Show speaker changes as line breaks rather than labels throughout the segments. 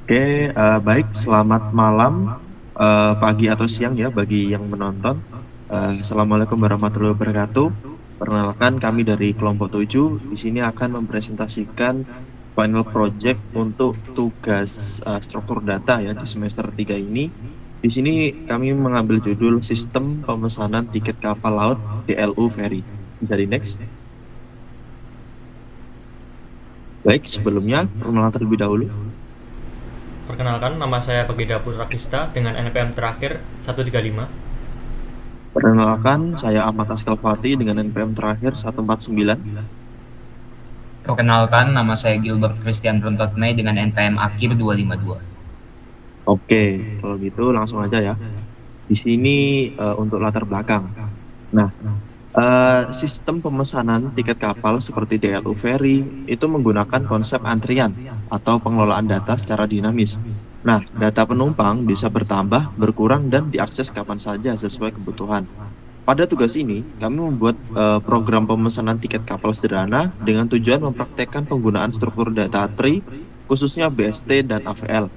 Oke, baik. Selamat malam, pagi atau siang ya bagi yang menonton. Assalamualaikum warahmatullahi wabarakatuh. Perkenalkan kami dari kelompok 7 di sini akan mempresentasikan final project untuk tugas struktur data ya di semester 3 ini. Di sini kami mengambil judul Sistem Pemesanan Tiket Kapal Laut DLU Ferry. Bisa di next. Baik, sebelumnya perkenalan terlebih dahulu.
Perkenalkan, nama saya Pegida Putrakista dengan NPM terakhir 135.
Perkenalkan, saya Ahmad Askalfati dengan NPM terakhir 149.
Perkenalkan, nama saya Gilbert Christian Runtotmei dengan NPM akhir 252.
Oke, kalau gitu langsung aja ya. Di sini untuk latar belakang. Nah, sistem pemesanan tiket kapal seperti DLU Ferry itu menggunakan konsep antrian atau pengelolaan data secara dinamis. Nah, data penumpang bisa bertambah, berkurang, dan diakses kapan saja sesuai kebutuhan. Pada tugas ini, kami membuat program pemesanan tiket kapal sederhana dengan tujuan mempraktekkan penggunaan struktur data tree, khususnya BST dan AVL.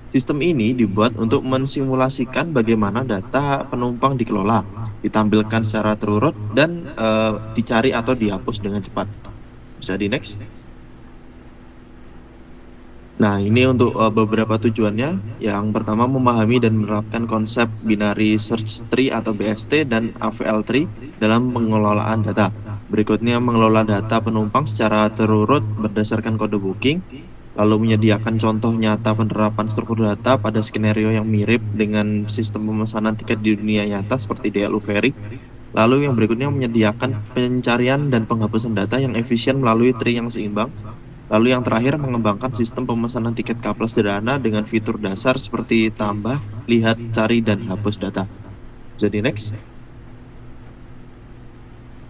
Sistem ini dibuat untuk mensimulasikan bagaimana data penumpang dikelola, ditampilkan secara terurut, dan dicari atau dihapus dengan cepat. Bisa di next. Nah, ini untuk beberapa tujuannya. Yang pertama, memahami dan menerapkan konsep binary search tree atau BST dan AVL tree dalam pengelolaan data. Berikutnya, mengelola data penumpang secara terurut berdasarkan kode booking, lalu menyediakan contoh nyata penerapan struktur data pada skenario yang mirip dengan sistem pemesanan tiket di dunia nyata seperti DLU Ferry. Lalu yang berikutnya menyediakan pencarian dan penghapusan data yang efisien melalui tree yang seimbang. Lalu yang terakhir mengembangkan sistem pemesanan tiket kapal sederhana dengan fitur dasar seperti tambah, lihat, cari, dan hapus data. Jadi next.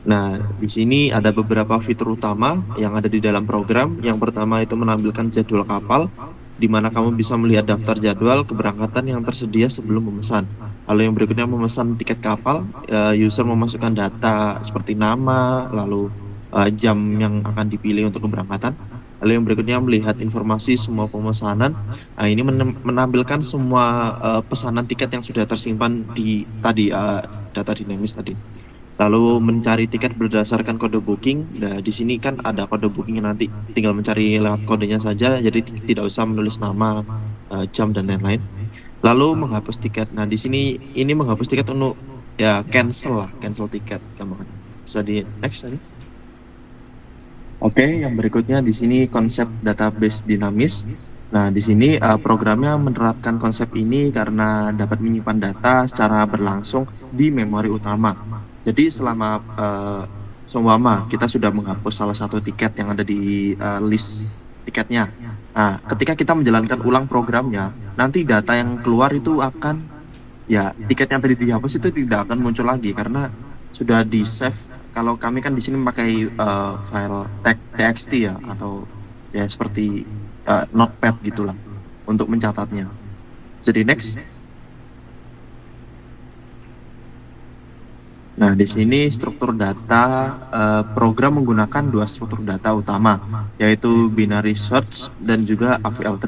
Nah, di sini ada beberapa fitur utama yang ada di dalam program. Yang pertama itu menampilkan jadwal kapal, di mana kamu bisa melihat daftar jadwal keberangkatan yang tersedia sebelum memesan. Lalu yang berikutnya memesan tiket kapal, user memasukkan data seperti nama, lalu jam yang akan dipilih untuk keberangkatan. Lalu yang berikutnya melihat informasi semua pemesanan. Nah, ini menampilkan semua pesanan tiket yang sudah tersimpan di tadi data dinamis tadi. Lalu mencari tiket berdasarkan kode booking. Nah, di sini kan ada kode booking nanti tinggal mencari lewat kodenya saja, jadi tidak usah menulis nama, jam dan lain-lain. Lalu menghapus tiket. Nah, di sini ini menghapus tiket untuk ya cancel lah, cancel tiket gampangnya. Bisa di next tadi. Oke, yang berikutnya di sini konsep database dinamis. Nah, di sini programnya menerapkan konsep ini karena dapat menyimpan data secara berlangsung di memori utama. Jadi selama seumpama kita sudah menghapus salah satu tiket yang ada di list tiketnya. Nah, ketika kita menjalankan ulang programnya, nanti data yang keluar itu akan ya tiket yang tadi dihapus itu tidak akan muncul lagi karena sudah di save. Kalau kami kan di sini memakai file txt ya atau ya seperti notepad gitulah untuk mencatatnya. Jadi next. Nah, di sini struktur data program menggunakan dua struktur data utama, yaitu binary search dan juga AVL3.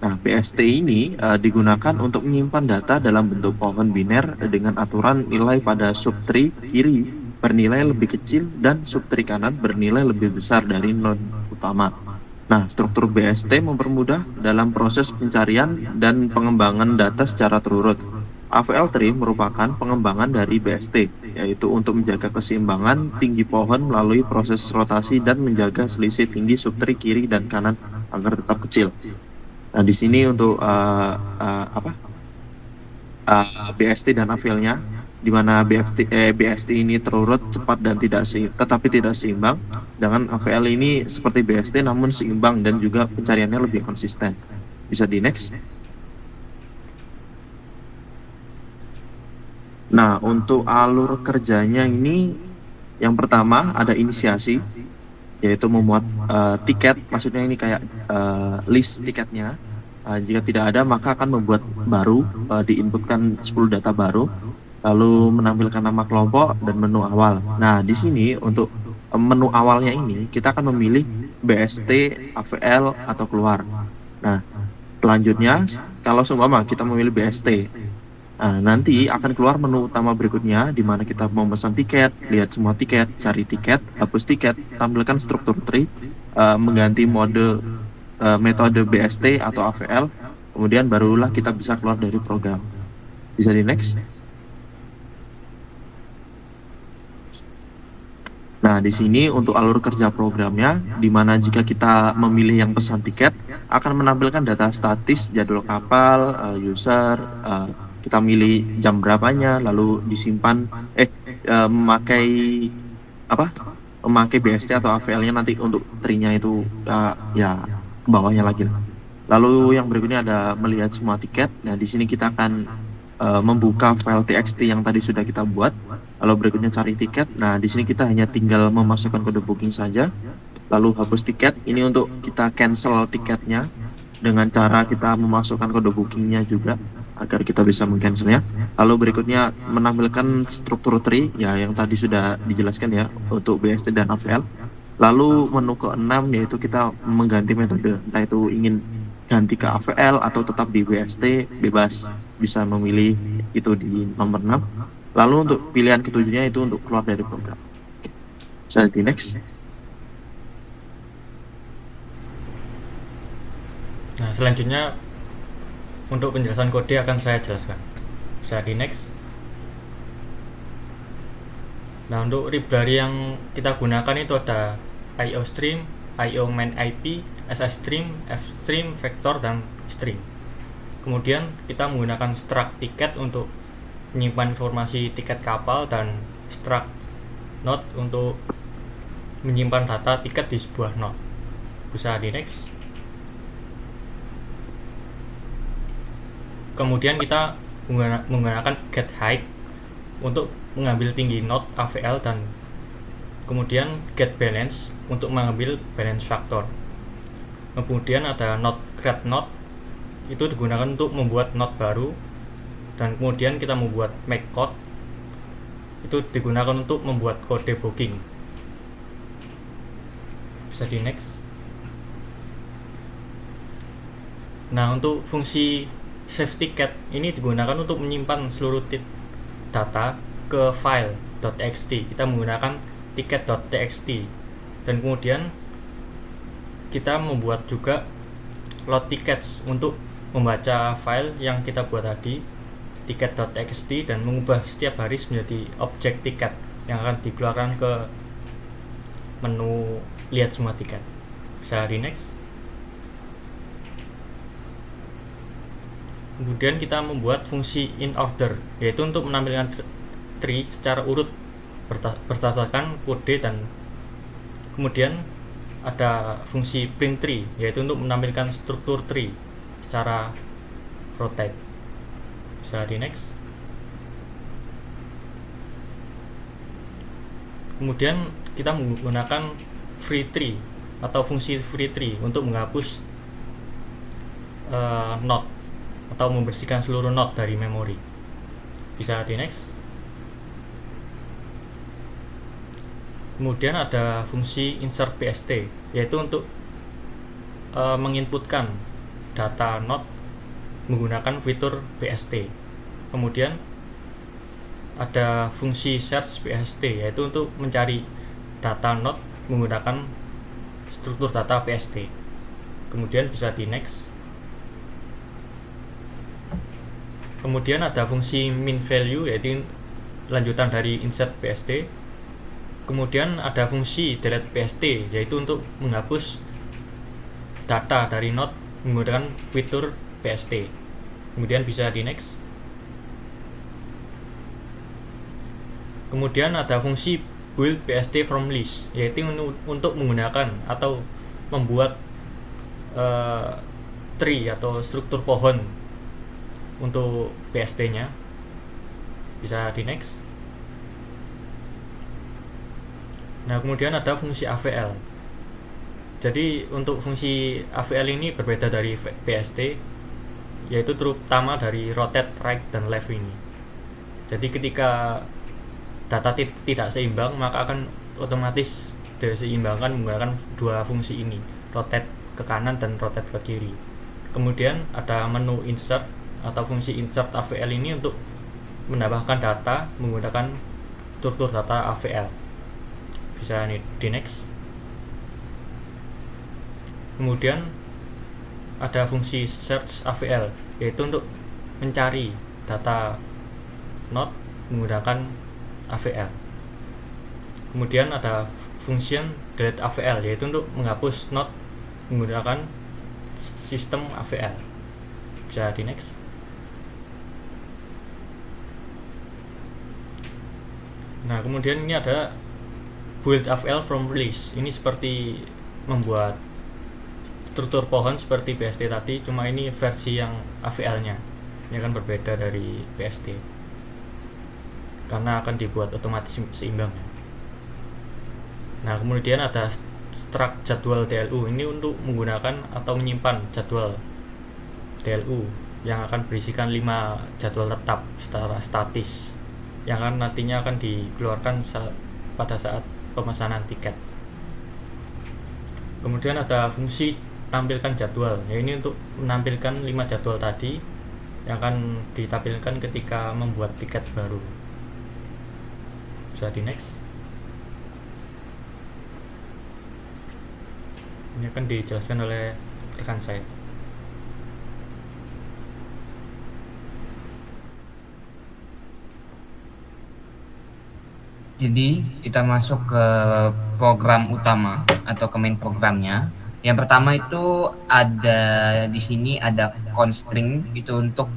Nah, BST ini digunakan untuk menyimpan data dalam bentuk pohon biner dengan aturan nilai pada subtree kiri bernilai lebih kecil dan subtree kanan bernilai lebih besar dari node utama. Nah, struktur BST mempermudah dalam proses pencarian dan pengembangan data secara terurut. AVL3 merupakan pengembangan dari BST, yaitu untuk menjaga keseimbangan tinggi pohon melalui proses rotasi dan menjaga selisih tinggi subtree kiri dan kanan agar tetap kecil. Nah, di sini untuk BST dan AVL-nya, di mana BST ini terurut, cepat dan tetapi tidak seimbang, dengan AVL ini seperti BST namun seimbang dan juga pencariannya lebih konsisten. Bisa di next. Nah, untuk alur kerjanya ini yang pertama ada inisiasi, yaitu memuat tiket, maksudnya ini kayak list tiketnya. Jika tidak ada, maka akan membuat baru, diinputkan 10 data baru, lalu menampilkan nama kelompok dan menu awal. Nah, di sini untuk menu awalnya ini kita akan memilih BST, AVL, atau keluar. Nah, Selanjutnya, kalau seumpama kita memilih BST, nah, nanti akan keluar menu utama berikutnya di mana kita mau memesan tiket, lihat semua tiket, cari tiket, hapus tiket, tampilkan struktur tree, mengganti metode BST atau AVL, kemudian barulah kita bisa keluar dari program. Bisa di next. Nah, di sini untuk alur kerja programnya, di mana jika kita memilih yang pesan tiket, akan menampilkan data statis, jadwal kapal, user, kita milih jam berapanya, lalu disimpan, memakai apa? Memakai BST atau AVL-nya nanti untuk tree-nya itu ya ke bawahnya lagi. Lalu yang berikutnya ada melihat semua tiket. Nah, di sini kita akan membuka file TXT yang tadi sudah kita buat. Lalu berikutnya cari tiket. Nah, di sini kita hanya tinggal memasukkan kode booking saja. Lalu hapus tiket. Ini untuk kita cancel tiketnya dengan cara kita memasukkan kode bookingnya juga agar kita bisa mengcancelnya. Lalu berikutnya menampilkan struktur tree ya yang tadi sudah dijelaskan ya untuk BST dan AVL. Lalu menu ke-6 yaitu kita mengganti metode, entah itu ingin ganti ke AVL atau tetap di BST, bebas bisa memilih itu di nomor 6. Lalu untuk pilihan ketujuhnya itu untuk keluar dari program. Bisa di next.
Nah, selanjutnya untuk penjelasan kode akan saya jelaskan. Bisa di next. Nah, untuk library yang kita gunakan itu ada IOStream, IOMainIP, SIStream, FStream, Vector, dan String. Kemudian kita menggunakan struct tiket untuk menyimpan informasi tiket kapal dan struct node untuk menyimpan data tiket di sebuah node. Bisa di next. Kemudian kita menggunakan getHeight untuk mengambil tinggi node AVL dan kemudian getBalance untuk mengambil balance factor. Kemudian ada node create node, itu digunakan untuk membuat node baru, dan kemudian kita membuat make code, itu digunakan untuk membuat kode booking. Bisa di next. Nah, untuk fungsi save ticket ini digunakan untuk menyimpan seluruh data ke file .txt. Kita menggunakan ticket.txt, dan kemudian kita membuat juga load tickets untuk membaca file yang kita buat tadi ticket.txt dan mengubah setiap baris menjadi objek tiket yang akan dikeluarkan ke menu lihat semua tiket. Bisa di next. Kemudian kita membuat fungsi in order, yaitu untuk menampilkan tree secara urut berdasarkan kode, dan kemudian ada fungsi print tree, yaitu untuk menampilkan struktur tree secara rotate. Bisa di next. Kemudian kita menggunakan free tree atau fungsi free tree untuk menghapus node atau membersihkan seluruh node dari memori. Bisa di next. Kemudian ada fungsi insert BST, yaitu untuk menginputkan data node menggunakan fitur BST. Kemudian ada fungsi search BST, yaitu untuk mencari data node menggunakan struktur data BST. Kemudian bisa di next. Kemudian ada fungsi min value, yaitu lanjutan dari insert BST. Kemudian ada fungsi delete BST, yaitu untuk menghapus data dari node menggunakan fitur BST. Kemudian bisa di next. Kemudian ada fungsi build BST from list, yaitu untuk menggunakan atau membuat tree atau struktur pohon untuk BST-nya. Bisa di next. Nah, kemudian ada fungsi AVL. Jadi untuk fungsi AVL ini berbeda dari BST, yaitu terutama dari rotate, right, dan left ini. Jadi ketika data tidak seimbang, maka akan otomatis diseimbangkan menggunakan dua fungsi ini, rotate ke kanan dan rotate ke kiri. Kemudian ada menu insert atau fungsi insert AVL ini untuk menambahkan data menggunakan struktur data AVL. Bisa di next. Kemudian ada fungsi search AVL, yaitu untuk mencari data node menggunakan AVL. Kemudian ada function delete AVL, yaitu untuk menghapus node menggunakan sistem AVL. Bisa di next. Nah, kemudian ini ada build AVL from release. Ini seperti membuat struktur pohon seperti BST tadi, cuma ini versi yang AVL-nya. Ini akan berbeda dari BST karena akan dibuat otomatis seimbang. Nah, kemudian ada struct jadwal DLU. Ini untuk menggunakan atau menyimpan jadwal DLU yang akan berisikan 5 jadwal tetap secara statis yang akan nantinya akan dikeluarkan pada saat pemesanan tiket. Kemudian ada fungsi tampilkan jadwal. Ya, ini untuk menampilkan 5 jadwal tadi yang akan ditampilkan ketika membuat tiket baru. Bisa di next. Ini akan dijelaskan oleh rekan saya.
Jadi kita masuk ke program utama atau ke main programnya. Yang pertama itu ada di sini ada constraint itu untuk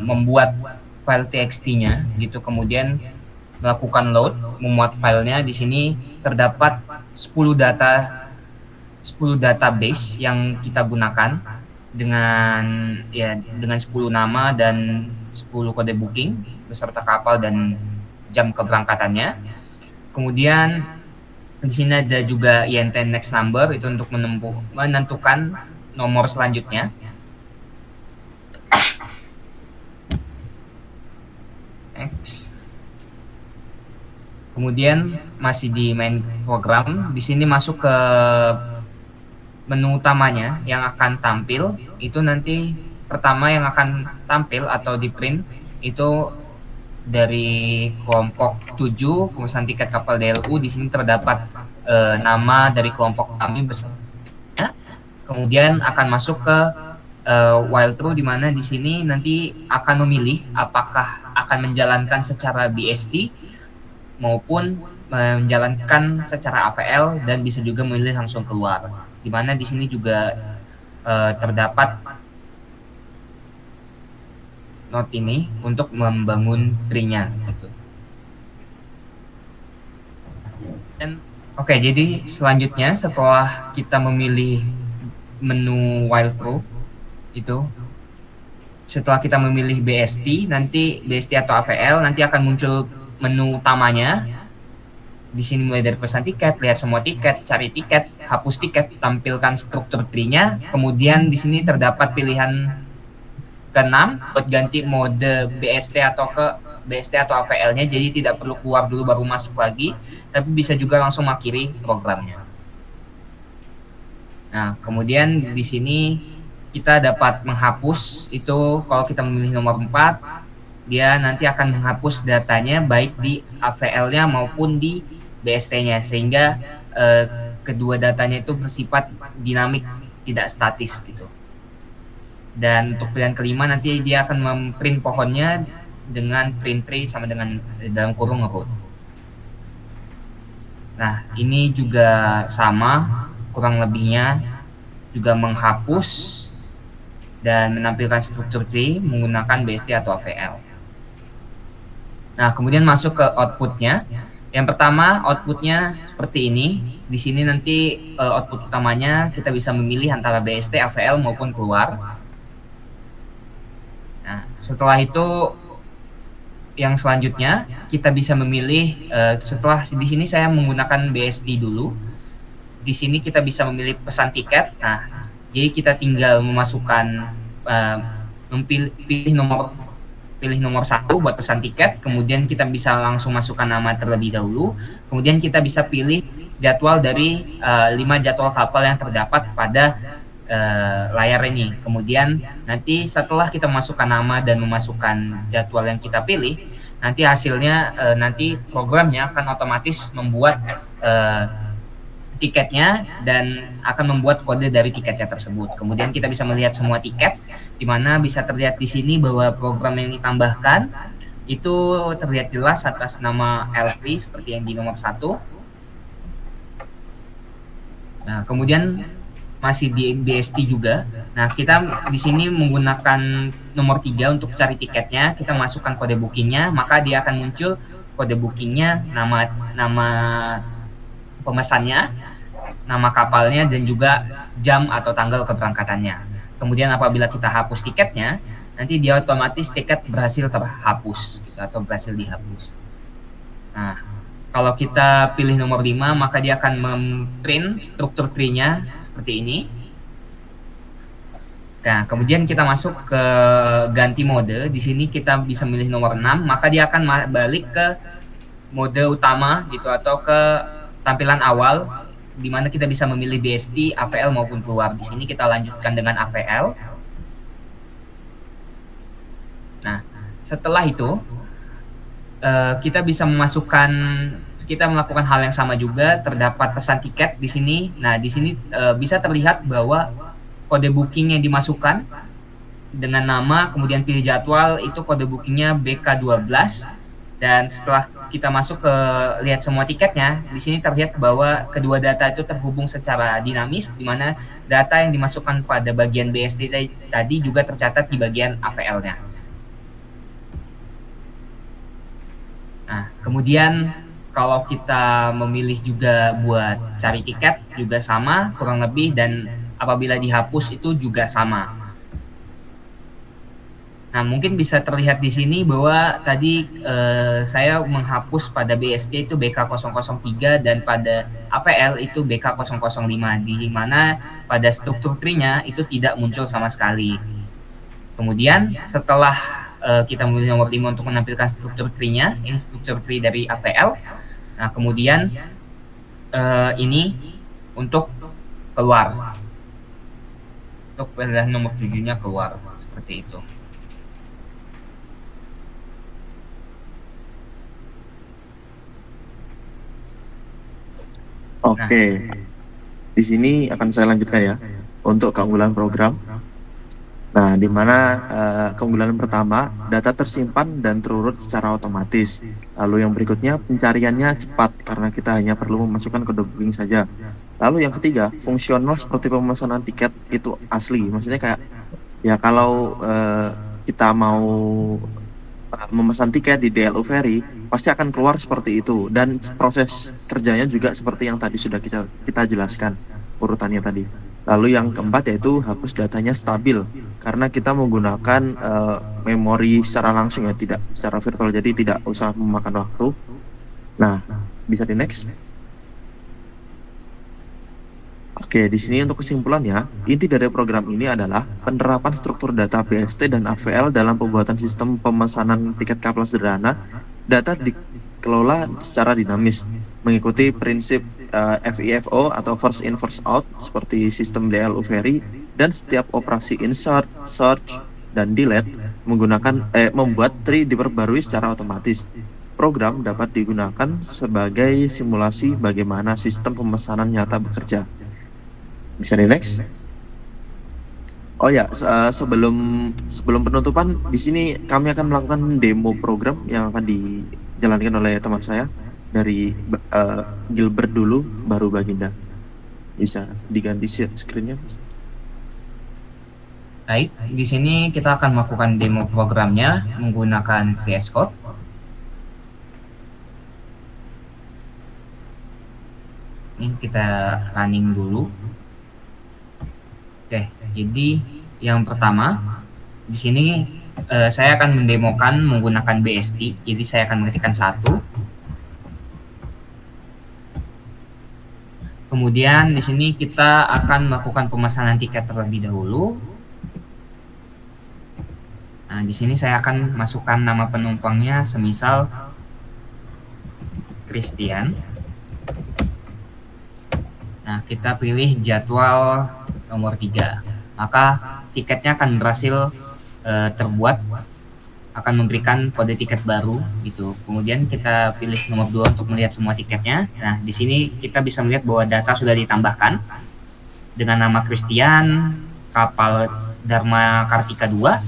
membuat file txt-nya gitu, kemudian melakukan load, memuat filenya. Di sini terdapat 10 database yang kita gunakan dengan 10 nama dan 10 kode booking beserta kapal dan jam keberangkatannya. Kemudian di sini ada juga INT next number, itu untuk menentukan nomor selanjutnya. Next. Kemudian masih di main program, di sini masuk ke menu utamanya yang akan tampil. Itu nanti pertama yang akan tampil atau di print itu dari kelompok 7 pemesan tiket kapal DLU. Di sini terdapat nama dari kelompok kami beserta. Kemudian akan masuk ke while true, di mana di sini nanti akan memilih apakah akan menjalankan secara BST maupun menjalankan secara AVL, dan bisa juga memilih langsung keluar. Di mana di sini juga terdapat note ini untuk membangun tree-nya gitu. Dan oke, jadi selanjutnya setelah kita memilih menu while true itu, setelah kita memilih BST, nanti BST atau AVL, nanti akan muncul menu utamanya. Di sini mulai dari pesan tiket, lihat semua tiket, cari tiket, hapus tiket, tampilkan struktur tree-nya. Kemudian di sini terdapat pilihan ke-6 buat ganti mode BST atau ke BST atau AVL-nya, jadi tidak perlu keluar dulu baru masuk lagi, tapi bisa juga langsung mengakhiri programnya. Nah, kemudian di sini kita dapat menghapus, itu kalau kita memilih nomor 4, dia nanti akan menghapus datanya baik di AVL-nya maupun di BST-nya, sehingga kedua datanya itu bersifat dinamik, tidak statis gitu. Dan untuk pilihan kelima nanti dia akan memprint pohonnya dengan print tree sama dengan dalam kurung root. Nah, ini juga sama kurang lebihnya, juga menghapus dan menampilkan struktur tree menggunakan BST atau AVL. Nah, kemudian masuk ke outputnya. Yang pertama, outputnya seperti ini. Di sini nanti output utamanya kita bisa memilih antara BST, AVL maupun keluar. Nah, setelah itu yang selanjutnya kita bisa memilih setelah di sini saya menggunakan BST dulu. Di sini kita bisa memilih pesan tiket. Nah, jadi kita tinggal memasukkan pilih nomor 1 buat pesan tiket, kemudian kita bisa langsung masukkan nama terlebih dahulu. Kemudian kita bisa pilih jadwal dari 5 jadwal kapal yang terdapat pada layar ini. Kemudian nanti setelah kita memasukkan nama dan memasukkan jadwal yang kita pilih, nanti hasilnya nanti programnya akan otomatis membuat tiketnya dan akan membuat kode dari tiketnya tersebut. Kemudian kita bisa melihat semua tiket, di mana bisa terlihat di sini bahwa program yang ditambahkan itu terlihat jelas atas nama LP seperti yang di nomor 1. Nah, kemudian masih di BST juga. Nah, kita di sini menggunakan nomor 3 untuk cari tiketnya. Kita masukkan kode bookingnya, maka dia akan muncul kode bookingnya, nama pemesannya, nama kapalnya, dan juga jam atau tanggal keberangkatannya. Kemudian apabila kita hapus tiketnya, nanti dia otomatis tiket berhasil terhapus gitu, atau berhasil dihapus. Nah, kalau kita pilih nomor 5, maka dia akan memprint struktur tree-nya seperti ini. Nah, kemudian kita masuk ke ganti mode. Di sini kita bisa milih nomor 6, maka dia akan balik ke mode utama gitu, atau ke tampilan awal, di mana kita bisa memilih BST, AVL maupun keluar. Di sini kita lanjutkan dengan AVL. Nah, setelah itu kita bisa melakukan hal yang sama juga. Terdapat pesan tiket di sini. Nah, di sini bisa terlihat bahwa kode booking yang dimasukkan dengan nama, kemudian pilih jadwal, itu kode bookingnya BK12. Dan setelah kita masuk ke lihat semua tiketnya, di sini terlihat bahwa kedua data itu terhubung secara dinamis, di mana data yang dimasukkan pada bagian BST tadi juga tercatat di bagian AVL-nya. Nah, kemudian kalau kita memilih juga buat cari tiket juga sama kurang lebih, dan apabila dihapus itu juga sama. Nah, mungkin bisa terlihat di sini bahwa tadi saya menghapus pada BST itu BK003 dan pada AVL itu BK005, di mana pada struktur tree-nya itu tidak muncul sama sekali. Kemudian setelah kita memilih nomor 5 untuk menampilkan struktur tree-nya, ini struktur tree dari AVL. Nah, kemudian ini untuk keluar. Untuk pilihan nomor 7-nya keluar, seperti itu.
Oke, di sini akan saya lanjutkan ya untuk keunggulan program. Nah, di mana keunggulan pertama, data tersimpan dan terurut secara otomatis. Lalu yang berikutnya, pencariannya cepat karena kita hanya perlu memasukkan kode booking saja. Lalu yang ketiga, fungsional seperti pemesanan tiket itu asli. Maksudnya kayak ya kalau kita mau memesan tiket di DLU Ferry pasti akan keluar seperti itu, dan proses kerjanya juga seperti yang tadi sudah kita jelaskan urutannya tadi. Lalu yang keempat yaitu hapus datanya stabil karena kita menggunakan memori secara langsung ya, tidak secara virtual, jadi tidak usah memakan waktu. Nah, bisa di next. Oke, di sini untuk kesimpulannya, inti dari program ini adalah penerapan struktur data BST dan AVL dalam pembuatan sistem pemesanan tiket kapal sederhana. Data dikelola secara dinamis, mengikuti prinsip FIFO atau first in first out seperti sistem DLU Ferry, dan setiap operasi insert, search, dan delete membuat tree diperbarui secara otomatis. Program dapat digunakan sebagai simulasi bagaimana sistem pemesanan nyata bekerja. Bisa di next. Oh ya, sebelum penutupan, di sini kami akan melakukan demo program yang akan dijalankan oleh teman saya dari Gilbert dulu, baru Baginda. Bisa diganti screen-nya.
Baik, di sini kita akan melakukan demo programnya menggunakan VS Code. Ini kita running dulu. Oke, jadi yang pertama di sini saya akan mendemokan menggunakan BST. Jadi saya akan mengetikkan 1. Kemudian di sini kita akan melakukan pemesanan tiket terlebih dahulu. Nah, di sini saya akan masukkan nama penumpangnya, semisal Christian. Nah, kita pilih jadwal nomor 3. Maka tiketnya akan berhasil terbuat, akan memberikan kode tiket baru gitu. Kemudian kita pilih nomor 2 untuk melihat semua tiketnya. Nah, di sini kita bisa melihat bahwa data sudah ditambahkan dengan nama Christian, kapal Dharma Kartika 2,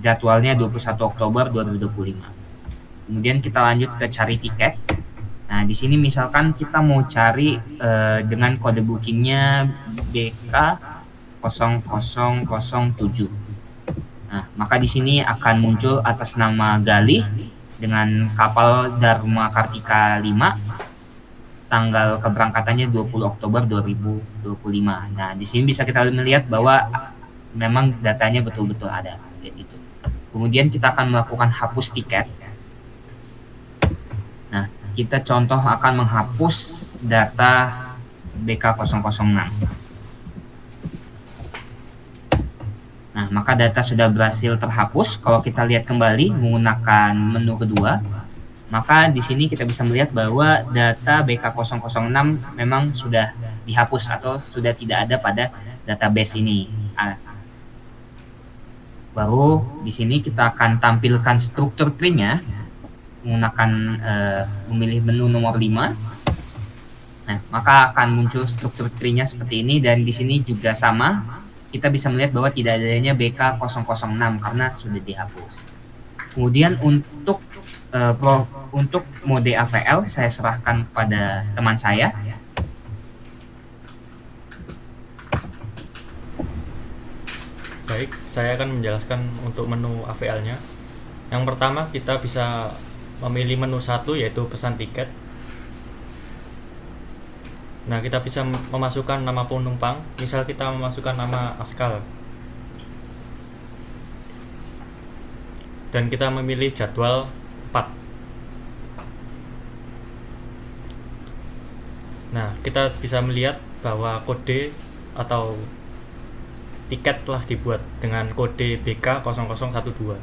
jadwalnya 21 Oktober 2025. Kemudian kita lanjut ke cari tiket. Nah, di sini misalkan kita mau cari dengan kode bookingnya BK0007. Nah, maka di sini akan muncul atas nama Galih dengan kapal Dharma Kartika 5, tanggal keberangkatannya 20 Oktober 2025. Nah, di sini bisa kita melihat bahwa memang datanya betul-betul ada gitu. Kemudian kita akan melakukan hapus tiket. Nah, kita contoh akan menghapus data BK006. Nah, maka data sudah berhasil terhapus. Kalau kita lihat kembali menggunakan menu kedua, maka di sini kita bisa melihat bahwa data BK006 memang sudah dihapus atau sudah tidak ada pada database ini. Baru di sini kita akan tampilkan struktur tree-nya menggunakan memilih menu nomor 5. Nah, maka akan muncul struktur tree-nya seperti ini, dan di sini juga sama. Kita bisa melihat bahwa tidak adanya BK006 karena sudah dihapus. Kemudian untuk mode AVL saya serahkan pada teman saya.
Baik, saya akan menjelaskan untuk menu AVL-nya. Yang pertama, kita bisa memilih menu 1, yaitu pesan tiket. Nah, kita bisa memasukkan nama penumpang. Misal kita memasukkan nama Askal. Dan kita memilih jadwal 4. Nah, kita bisa melihat bahwa kode atau tiket telah dibuat dengan kode BK0012.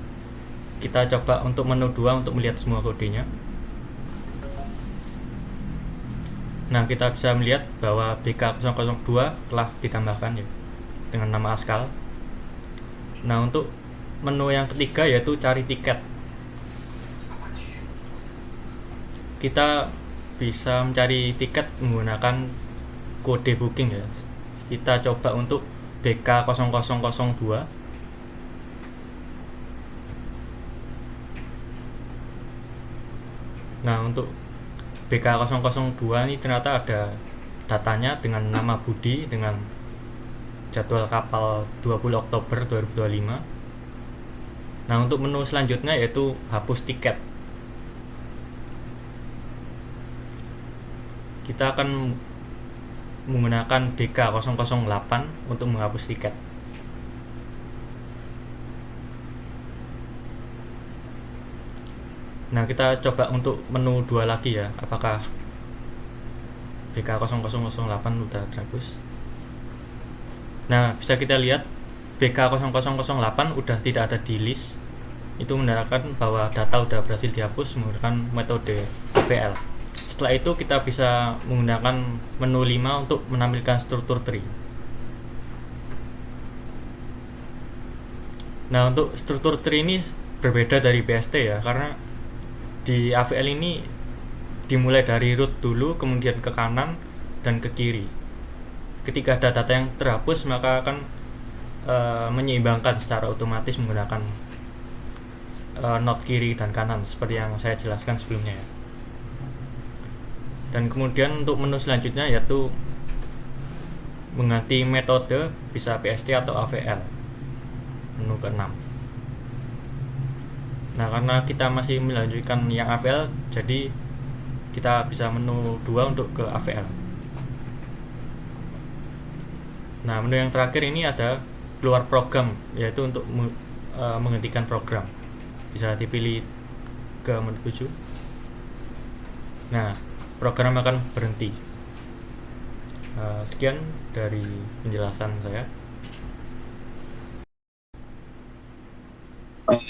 Kita coba untuk menu 2 untuk melihat semua kodenya. Nah, kita bisa melihat bahwa BK002 telah ditambahkan ya, dengan nama Askal. Nah, untuk menu yang ketiga yaitu cari tiket. Kita bisa mencari tiket menggunakan kode booking ya. Kita coba untuk BK0002. Nah, untuk BK002 ini ternyata ada datanya dengan nama Budi dengan jadwal kapal 20 Oktober 2025. Nah, untuk menu selanjutnya yaitu hapus tiket. Kita akan menggunakan BK008 untuk menghapus tiket. Nah, kita coba untuk menu 2 lagi ya, apakah BK0008 udah terhapus. Nah, bisa kita lihat BK0008 udah tidak ada di list. Itu menandakan bahwa data udah berhasil dihapus menggunakan metode AVL. Setelah itu kita bisa menggunakan menu 5 untuk menampilkan struktur tree. Nah, untuk struktur tree ini berbeda dari BST ya, karena di AVL ini dimulai dari root dulu, kemudian ke kanan dan ke kiri. Ketika ada data yang terhapus, maka akan menyeimbangkan secara otomatis menggunakan not kiri dan kanan seperti yang saya jelaskan sebelumnya ya. Dan kemudian untuk menu selanjutnya yaitu mengganti metode, bisa PST atau AVL, menu ke-6. Nah, karena kita masih melanjutkan yang AVL, jadi kita bisa menu 2 untuk ke AVL. Nah, menu yang terakhir ini ada keluar program, yaitu untuk menghentikan program. Bisa dipilih ke menu 7. Nah, program akan berhenti. Sekian dari penjelasan saya.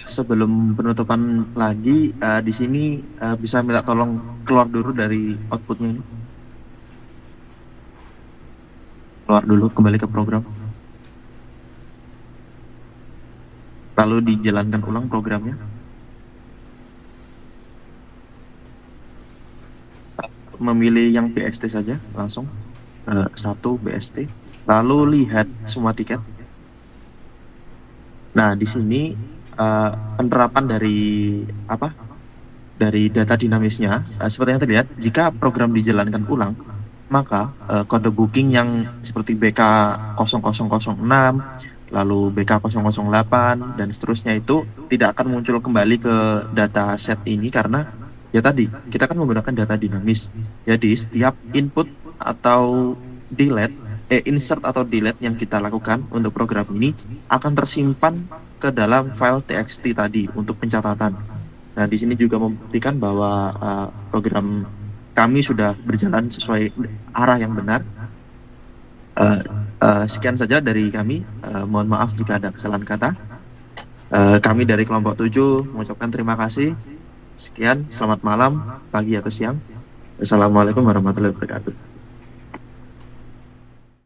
Sebelum penutupan lagi, di sini bisa minta tolong keluar dulu dari outputnya ini. Keluar dulu, kembali ke program. lalu dijalankan ulang programnya. Memilih yang BST saja langsung, 1 BST, lalu lihat semua tiket. Nah, di sini penerapan dari data dinamisnya seperti yang terlihat. Jika program dijalankan ulang, maka kode booking yang seperti BK 0006, lalu BK 008 dan seterusnya itu tidak akan muncul kembali ke data set ini, karena ya tadi kita kan menggunakan data dinamis. Jadi setiap input atau insert atau delete yang kita lakukan untuk program ini akan tersimpan ke dalam file txt tadi untuk pencatatan. Nah, di sini juga membuktikan bahwa program kami sudah berjalan sesuai arah yang benar. Sekian saja dari kami. Mohon maaf jika ada kesalahan kata. Kami dari kelompok 7 mengucapkan terima kasih. Sekian, selamat malam, pagi atau siang. Assalamualaikum warahmatullahi wabarakatuh.